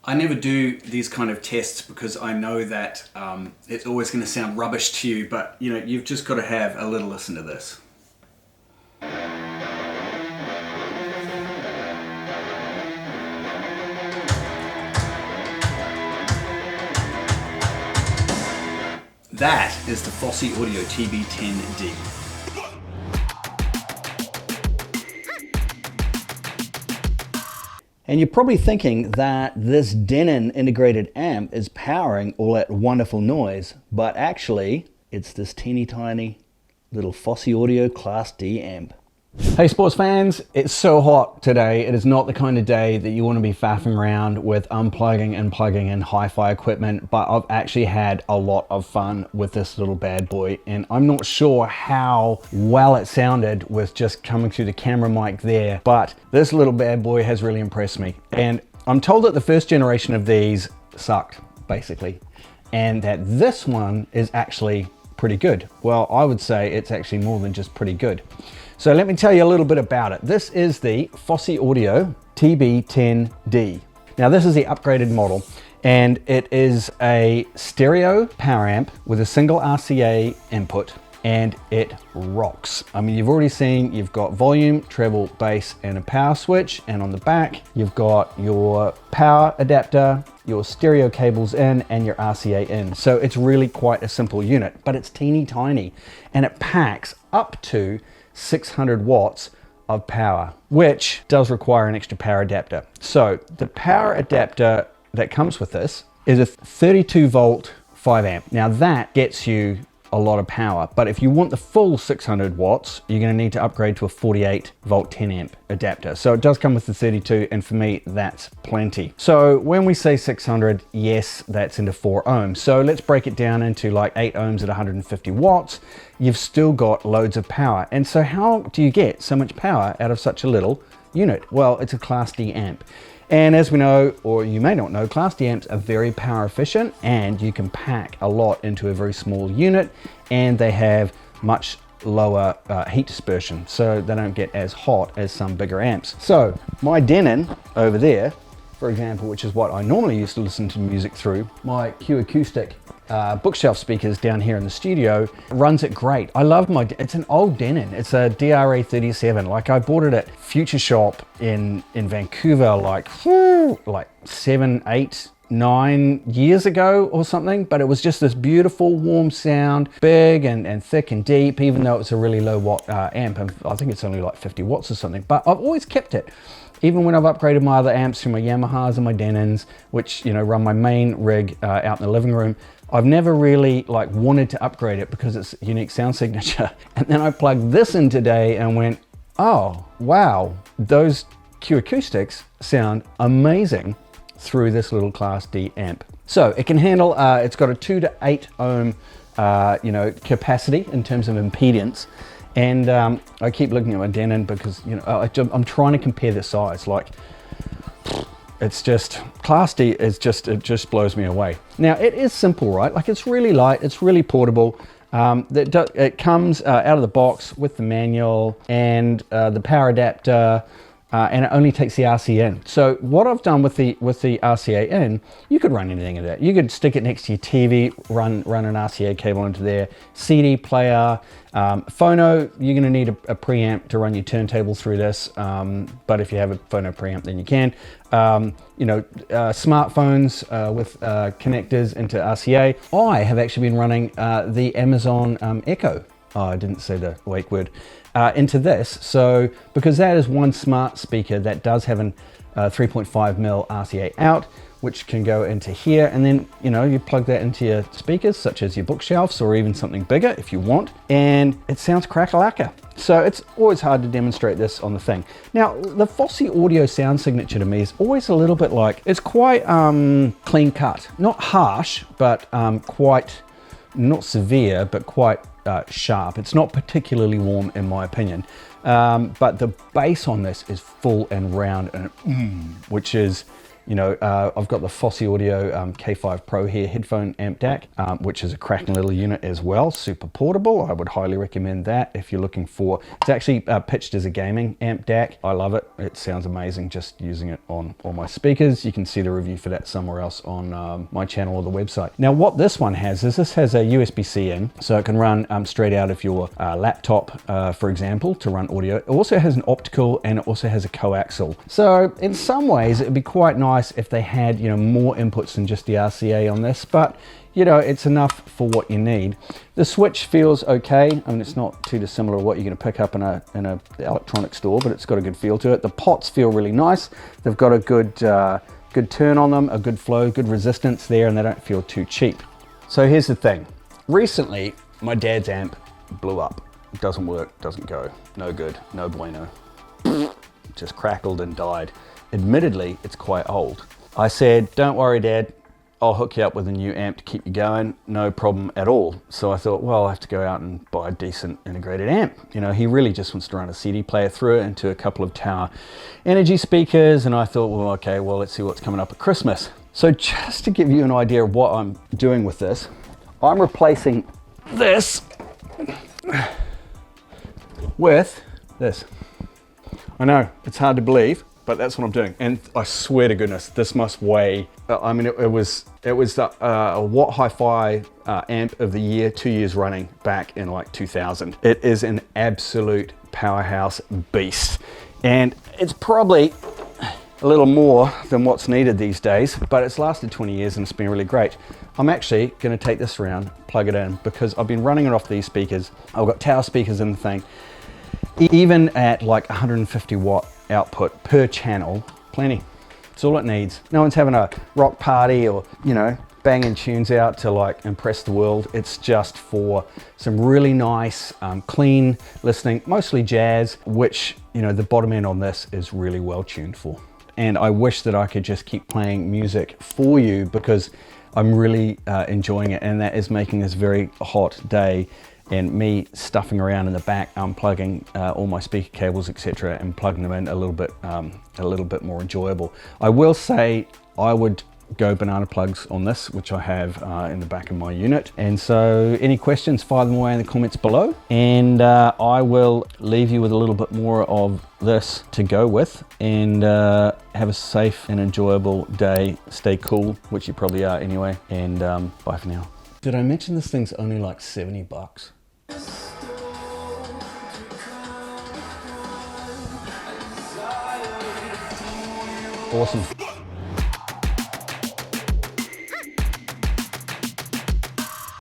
I never do these kind of tests because I know that it's always going to sound rubbish to you, but you know, you've just got to have a little listen to this. That is the Fosi Audio TB10D. And you're probably thinking that this Denon integrated amp is powering all that wonderful noise, but actually it's this teeny tiny little Fosi Audio Class D amp. Hey sports fans, it's so hot today. It is not the kind of day that you want to be faffing around with unplugging and plugging in hi-fi equipment, but I've actually had a lot of fun with this little bad boy, and I'm not sure how well it sounded with just coming through the camera mic there, but this little bad boy has really impressed me. And I'm told that the first generation of these sucked, basically, and that this one is actually pretty good. Well, I would say it's actually more than just pretty good. So let me tell you a little bit about it. This is the Fosi Audio TB10D. Now this is the upgraded model, and it is a stereo power amp with a single RCA input, and it rocks. I mean, you've already seen, you've got volume, treble, bass, and a power switch, and on the back, you've got your power adapter, your stereo cables in, and your RCA in. So it's really quite a simple unit, but it's teeny tiny, and it packs up to 600 watts of power, which does require an extra power adapter. So the power adapter that comes with this is a 32 volt 5 amp. Now that gets you a lot of power, but if you want the full 600 watts, you're going to need to upgrade to a 48 volt 10 amp adapter. So it does come with the 32, and for me that's plenty. So when we say 600, yes, that's into 4 ohms. So let's break it down into like 8 ohms at 150 watts. You've still got loads of power. And so how do you get so much power out of such a little unit? Well, it's a Class D amp. And as we know, or you may not know, Class D amps are very power efficient, and you can pack a lot into a very small unit, and they have much lower heat dispersion, so they don't get as hot as some bigger amps. So my Denon over there, for example, which is what I normally used to listen to music through, my Q Acoustic bookshelf speakers down here in the studio, runs it great. I love it's an old Denon. It's a DRA37. Like, I bought it at Future Shop in Vancouver like 7, 8, 9 years ago or something, but it was just this beautiful warm sound, big and thick and deep, even though it's a really low watt amp, and I think it's only like 50 watts or something, but I've always kept it. Even when I've upgraded my other amps from my Yamahas and my Denons, which, you know, run my main rig out in the living room, I've never really like wanted to upgrade it because it's a unique sound signature. And then I plugged this in today and went, oh, wow, those Q Acoustics sound amazing through this little Class D amp. So it can handle, it's got a 2 to 8 ohm, capacity in terms of impedance. And I keep looking at my Denon because, you know, I'm trying to compare the size. Like, it's just, Class D is just, it just blows me away. Now it is simple, right? Like, it's really light, it's really portable. It comes out of the box with the manual and the power adapter, and it only takes the RCA in. So what I've done with the RCA in, you could run anything in that. You could stick it next to your TV, run an RCA cable into there, CD player, phono. You're going to need a preamp to run your turntable through this, but if you have a phono preamp, then you can. Smartphones with connectors into RCA. I have actually been running the Amazon Echo. Oh, I didn't say the wake word. Into this, so because that is one smart speaker that does have an 3.5mm RCA out, which can go into here, and then, you know, you plug that into your speakers, such as your bookshelves or even something bigger if you want, and it sounds crack-a-lacka. So it's always hard to demonstrate this on the thing. Now, the Fosi Audio sound signature to me is always a little bit like, it's quite clean cut, not harsh, but quite, not severe, but quite sharp. It's not particularly warm in my opinion, but the bass on this is full and round, and which is, You know, I've got the Fosi Audio K5 Pro here headphone amp DAC, which is a cracking little unit as well, super portable. I would highly recommend that if you're looking for, it's actually pitched as a gaming amp DAC. I love it. It sounds amazing just using it on all my speakers. You can see the review for that somewhere else on my channel or the website. Now what this one has is this has a USB-C in, so it can run straight out of your laptop, for example, to run audio. It also has an optical and it also has a coaxial. So in some ways it would be quite nice if they had, you know, more inputs than just the RCA on this, but you know, it's enough for what you need. The switch feels okay. I mean, it's not too dissimilar to what you're going to pick up in a electronic store, but it's got a good feel to it. The pots feel really nice. They've got a good good turn on them, a good flow, good resistance there, and they don't feel too cheap. So here's the thing. Recently, my dad's amp blew up. It doesn't work, doesn't go, no good, no bueno. Just crackled and died. Admittedly, it's quite old. I said, don't worry, Dad, I'll hook you up with a new amp to keep you going, no problem at all. So I thought, well, I have to go out and buy a decent integrated amp. You know, he really just wants to run a CD player through it into a couple of Tower Energy speakers. And I thought, well, okay, well, let's see what's coming up at Christmas. So just to give you an idea of what I'm doing with this, I'm replacing this with this. I know, it's hard to believe, but that's what I'm doing. And I swear to goodness, this must weigh, I mean, it was a Watt Hi-Fi amp of the year, 2 years running back in like 2000. It is an absolute powerhouse beast. And it's probably a little more than what's needed these days, but it's lasted 20 years and it's been really great. I'm actually gonna take this around, plug it in, because I've been running it off these speakers. I've got Tower speakers in the thing. Even at like 150 watt output per channel, plenty. It's all it needs. No one's having a rock party or, you know, banging tunes out to like impress the world. It's just for some really nice, clean listening, mostly jazz, which, you know, the bottom end on this is really well tuned for. And I wish that I could just keep playing music for you because I'm really enjoying it, and that is making this very hot day and me stuffing around in the back, unplugging all my speaker cables, etc., and plugging them in a little bit more enjoyable. I will say I would go banana plugs on this, which I have in the back of my unit. And so any questions, fire them away in the comments below, and I will leave you with a little bit more of this to go with, and have a safe and enjoyable day. Stay cool, which you probably are anyway, and bye for now. Did I mention this thing's only like 70 bucks? Awesome.